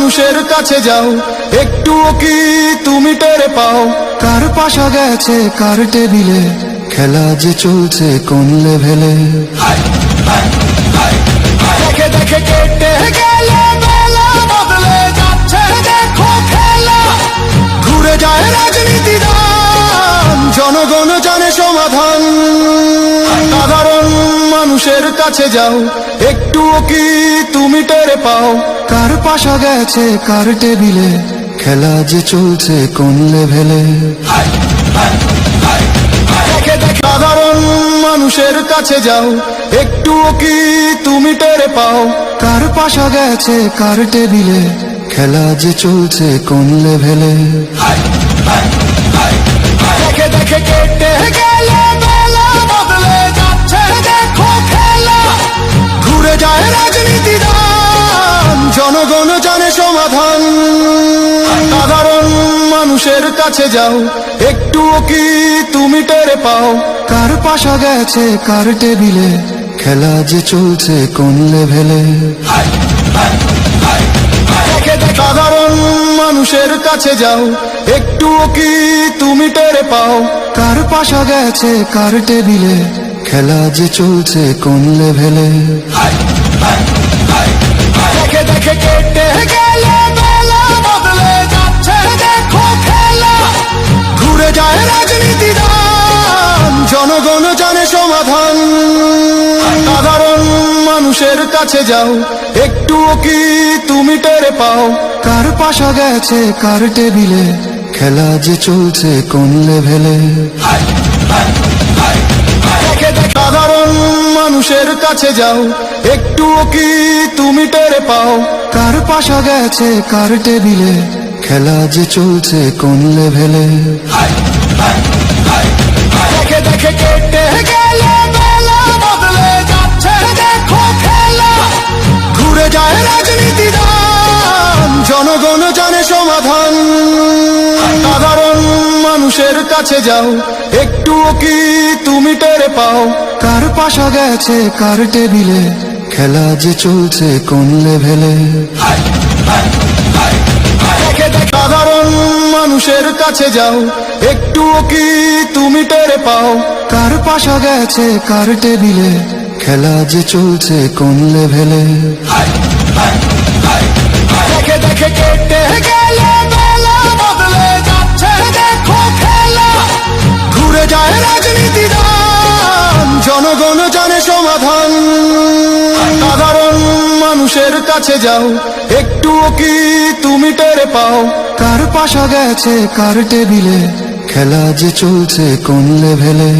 মানুষের কাছে যাও, একটুও কি তুমি টের পাও? কার পাশা গেছে কার টেবিলে, খেলা যে চলছে কোন লেভেলে। দেখে দেখে কেটে গেলে বেলা, বদলে যাচ্ছে দেখো খেলা। ঘুরে যায় রাজনীতি দান, জনগণ জানে সমাধান। সাধারণ মানুষের কাছে যাও, একটুও কি তুমি টের পাও? কার পাশা গেছে কার টেবিলে, খেলা যে চলছে কোন লেভেলে। দেখে দেখে সাধারণ মানুষের কাছে যাও, একটুও কি তুমি টের পাও? কার পাশা গেছে কার টেবিলে, খেলা যে চলছে কোন লেভেলে। দেখে দেখে কেটে গেলে বেলা, বদলে যাচ্ছে দেখো খেলা। ঘুরে যায় রাজনীতি দান, জনগণ জানে সমাধান। সাধারণ মানুষের কাছে যাও, একটুও কি তুমি টের পাও? কার পাশা গেছে কার টেবিলে, খেলা যে চলছে কোন লেভেলে। দেখে দেখে সাধারণ মানুষের কাছে যাও, একটুও কি তুমি টের পাও? কার পাশা গেছে কার টেবিলে, খেলা যে চলছে কোন লেভেলে। দেখে দেখে কেটে গেলে বেলা, বদলে যাচ্ছে দেখো খেলা। ঘুরে যায় রাজনীতি দান, জনগণ জানে সমাধান। সাধারণ মানুষের কাছে যাও, একটুও কি তুমি টের পাও? কার পাশা গেছে কার টেবিলে, খেলা যে চলছে কোন লেভেলে। দেখে দেখে সাধারণ মানুষের কাছে যাও, একটুও কি তুমি টের পাও? কার পাশা গেছে কার টেবিলে, খেলা যে চলছে কোন লেভেলে। দেখে দেখে কেটে গেলে বেলা, বদলে যাচ্ছে দেখো খেলা। ঘুরে যায় রাজনীতি দান, জনগণ জানে সমাধান। সাধারণ মানুষের কাছে যাও, একটুও কি তুমি টের পাও? কার পাশা গেছে কার টেবিলে, খেলা যে চলছে কোন লেভেলে। দেখে দেখে সাধারণ মানুষের কাছে যাও, একটুও কি তুমি টের পাও? কার পাশা গেছে কার টেবিলে, খেলা যে চলছে কোন লেভেলে। দেখে দেখে কেটে গেলে বেলা, বদলে যাচ্ছে দেখো খেলা। ঘুরে যায় রাজনীতি দান, জনগণ জানে সমাধান। সাধারণ মানুষের কাছে যাও, একটুও কি তুমি টের পাও? কার পাশা গেছে কার টেবিলে, খেলা যে চলছে কোন লেভেলে।